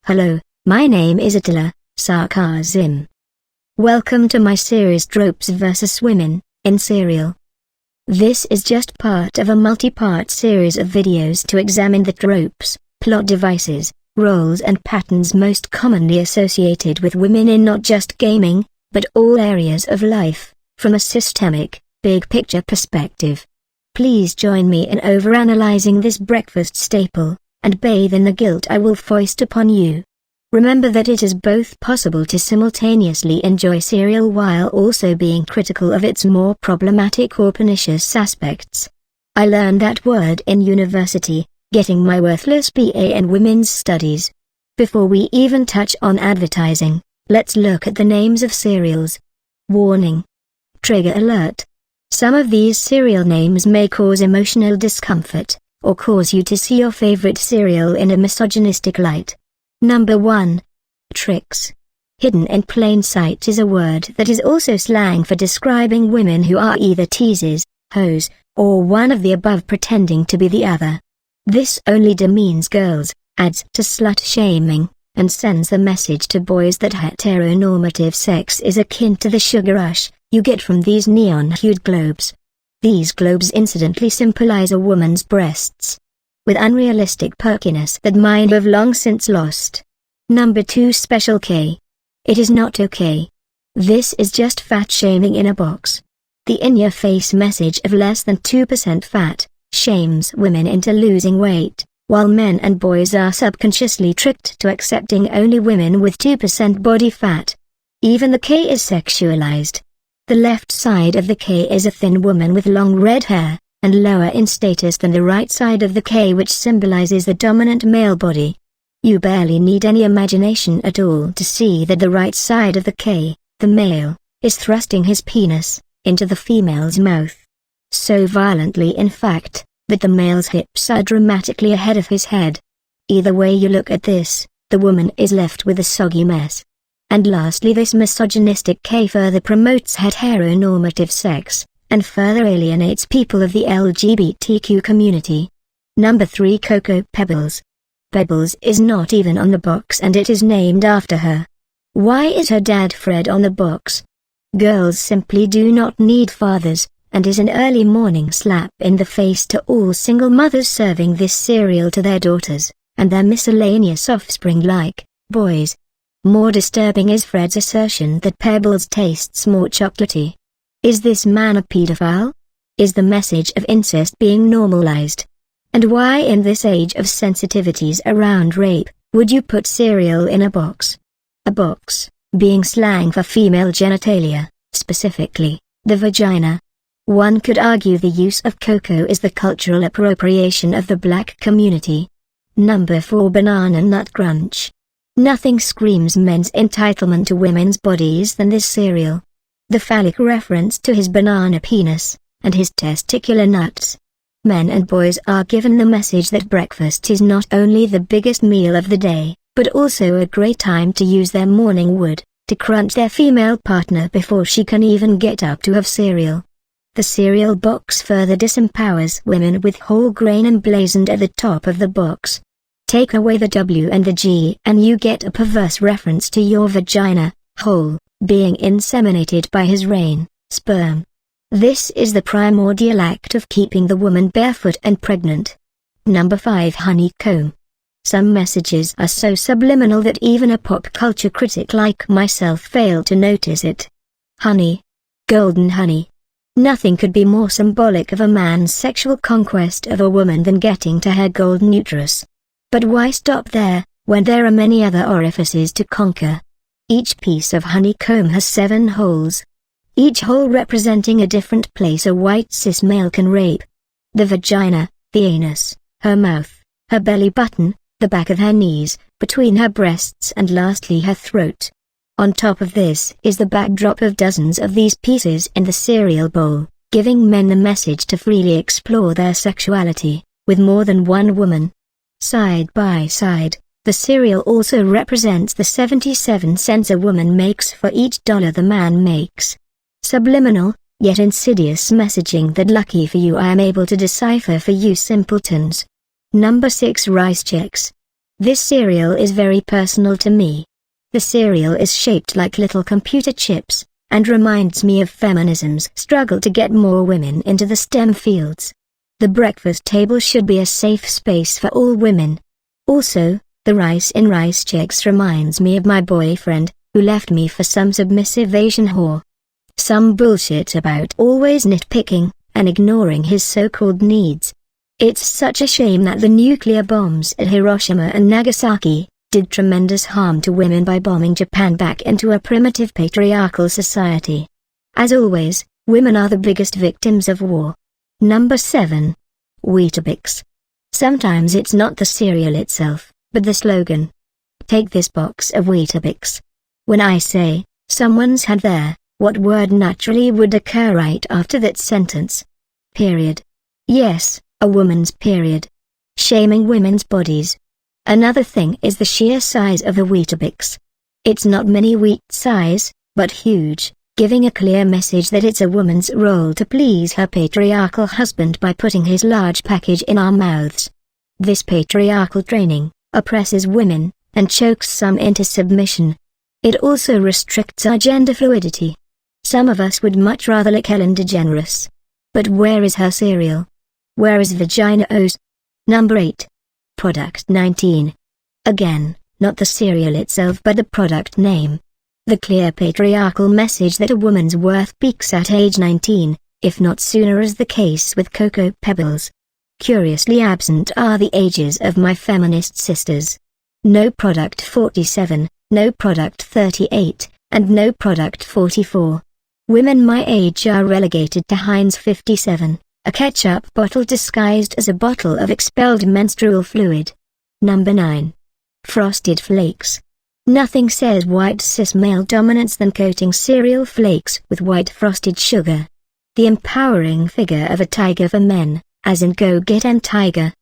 Hello, my name is Anita Sarkeesian. Welcome to my series Tropes vs. Women in Cereal. This is just part of a multi-part series of videos to examine the tropes, plot devices, roles and patterns most commonly associated with women in not just gaming, but all areas of life, from a systemic, big-picture perspective. Please join me in overanalyzing this breakfast staple, and bathe in the guilt I will foist upon you. Remember that it is both possible to simultaneously enjoy cereal while also being critical of its more problematic or pernicious aspects. I learned that word in university, getting my worthless BA in women's studies. Before we even touch on advertising, let's look at the names of cereals. Warning. Trigger alert. Some of these cereal names may cause emotional discomfort, or cause you to see your favorite cereal in a misogynistic light. Number 1. Tricks. Hidden in plain sight is a word that is also slang for describing women who are either teases, hoes, or one of the above pretending to be the other. This only demeans girls, adds to slut-shaming, and sends the message to boys that heteronormative sex is akin to the sugar rush you get from these neon-hued globes. These globes incidentally symbolize a woman's breasts, with unrealistic perkiness that mine have long since lost. Number 2. Special K. It is not okay. This is just fat shaming in a box. The in-your-face message of less than 2% fat shames women into losing weight, while men and boys are subconsciously tricked to accepting only women with 2% body fat. Even the K is sexualized. The left side of the K is a thin woman with long red hair, and lower in status than the right side of the K, which symbolizes the dominant male body. You barely need any imagination at all to see that the right side of the K, the male, is thrusting his penis into the female's mouth. So violently in fact, that the male's hips are dramatically ahead of his head. Either way you look at this, the woman is left with a soggy mess. And lastly, this misogynistic K further promotes heteronormative sex, and further alienates people of the LGBTQ community. Number 3. Coco Pebbles. Pebbles is not even on the box and it is named after her. Why is her dad Fred on the box? Girls simply do not need fathers, and is an early morning slap in the face to all single mothers serving this cereal to their daughters, and their miscellaneous offspring like boys. More disturbing is Fred's assertion that Pebbles tastes more chocolatey. Is this man a pedophile? Is the message of incest being normalized? And why in this age of sensitivities around rape, would you put cereal in a box? A box, being slang for female genitalia, specifically, the vagina. One could argue the use of cocoa is the cultural appropriation of the black community. Number 4. Banana Nut Crunch. Nothing screams men's entitlement to women's bodies than this cereal. The phallic reference to his banana penis, and his testicular nuts. Men and boys are given the message that breakfast is not only the biggest meal of the day, but also a great time to use their morning wood, to crunch their female partner before she can even get up to have cereal. The cereal box further disempowers women with whole grain emblazoned at the top of the box. Take away the W and the G and you get a perverse reference to your vagina, whole, being inseminated by his rain, sperm. This is the primordial act of keeping the woman barefoot and pregnant. Number 5. Honeycomb. Some messages are so subliminal that even a pop culture critic like myself failed to notice it. Honey. Golden honey. Nothing could be more symbolic of a man's sexual conquest of a woman than getting to her golden uterus. But why stop there, when there are many other orifices to conquer? Each piece of honeycomb has 7 holes. Each hole representing a different place a white cis male can rape. The vagina, the anus, her mouth, her belly button, the back of her knees, between her breasts and lastly her throat. On top of this is the backdrop of dozens of these pieces in the cereal bowl, giving men the message to freely explore their sexuality, with more than one woman. Side by side, the cereal also represents the 77 cents a woman makes for each dollar the man makes. Subliminal, yet insidious messaging that lucky for you I am able to decipher for you simpletons. Number 6. Rice Checks. This cereal is very personal to me. The cereal is shaped like little computer chips, and reminds me of feminism's struggle to get more women into the STEM fields. The breakfast table should be a safe space for all women. Also, the rice in rice chicks reminds me of my boyfriend, who left me for some submissive Asian whore. Some bullshit about always nitpicking, and ignoring his so-called needs. It's such a shame that the nuclear bombs at Hiroshima and Nagasaki did tremendous harm to women by bombing Japan back into a primitive patriarchal society. As always, women are the biggest victims of war. Number 7. Weetabix. Sometimes it's not the cereal itself, but the slogan. Take this box of Weetabix. When I say, someone's had their, what word naturally would occur right after that sentence? Period. Yes, a woman's period. Shaming women's bodies. Another thing is the sheer size of the Weetabix. It's not mini wheat size, but huge, giving a clear message that it's a woman's role to please her patriarchal husband by putting his large package in our mouths. This patriarchal training oppresses women, and chokes some into submission. It also restricts our gender fluidity. Some of us would much rather lick Ellen DeGeneres. But where is her cereal? Where is Vagina O's? Number 8. Product 19. Again, not the cereal itself but the product name. The clear patriarchal message that a woman's worth peaks at age 19, if not sooner, as the case with Cocoa Pebbles. Curiously absent are the ages of my feminist sisters. No product 47, no product 38, and no product 44. Women my age are relegated to Heinz 57, a ketchup bottle disguised as a bottle of expelled menstrual fluid. Number 9. Frosted Flakes. Nothing says white cis male dominance than coating cereal flakes with white frosted sugar. The empowering figure of a tiger for men, as in Go Get 'Em Tiger.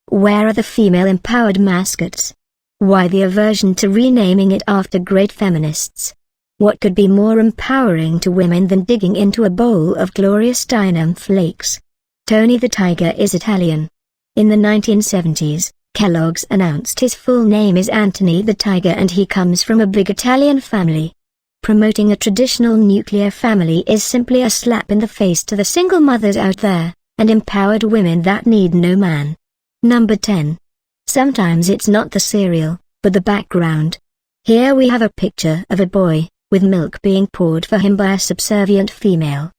Where are the female empowered mascots? Why the aversion to renaming it after great feminists? What could be more empowering to women than digging into a bowl of glorious Dynam flakes? Tony the Tiger is Italian. In the 1970s, Kellogg's announced his full name is Anthony the Tiger and he comes from a big Italian family. Promoting a traditional nuclear family is simply a slap in the face to the single mothers out there, and empowered women that need no man. Number 10. Sometimes it's not the cereal, but the background. Here we have a picture of a boy, with milk being poured for him by a subservient female.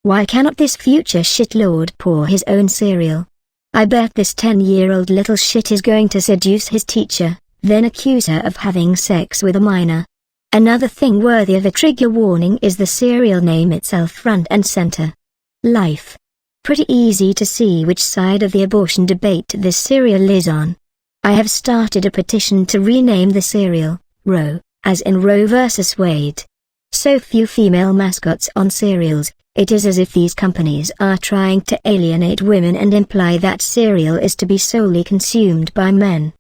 Why cannot this future shitlord pour his own cereal? I bet this 10-year-old little shit is going to seduce his teacher, then accuse her of having sex with a minor. Another thing worthy of a trigger warning is the cereal name itself front and center. Life. Pretty easy to see which side of the abortion debate this cereal is on. I have started a petition to rename the cereal, Roe, as in Roe vs. Wade. So few female mascots on cereals, it is as if these companies are trying to alienate women and imply that cereal is to be solely consumed by men.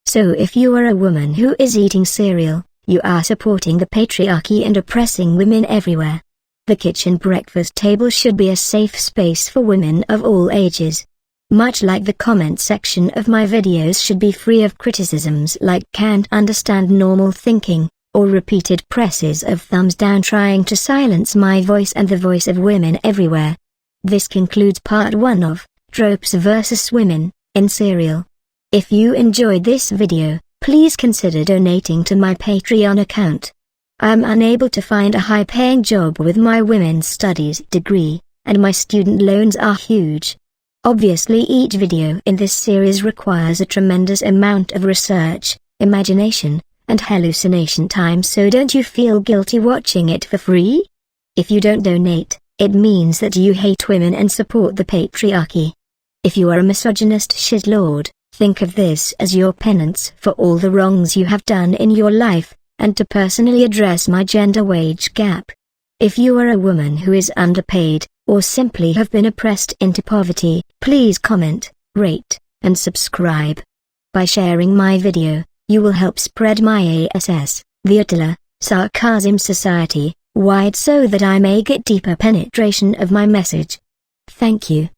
So if you are a woman who is eating cereal, you are supporting the patriarchy and oppressing women everywhere. The kitchen breakfast table should be a safe space for women of all ages. Much like the comment section of my videos should be free of criticisms like can't understand normal thinking, or repeated presses of thumbs down trying to silence my voice and the voice of women everywhere. This concludes part 1 of Tropes vs. Women in Cereal. If you enjoyed this video, please consider donating to my Patreon account. I am unable to find a high-paying job with my women's studies degree, and my student loans are huge. Obviously each video in this series requires a tremendous amount of research, imagination, and hallucination time, so don't you feel guilty watching it for free? If you don't donate, it means that you hate women and support the patriarchy. If you are a misogynist shitlord, think of this as your penance for all the wrongs you have done in your life, and to personally address my gender wage gap. If you are a woman who is underpaid, or simply have been oppressed into poverty, please comment, rate, and subscribe. By sharing my video, you will help spread my ASS, the Anita Sarkeesian Society, wide so that I may get deeper penetration of my message. Thank you.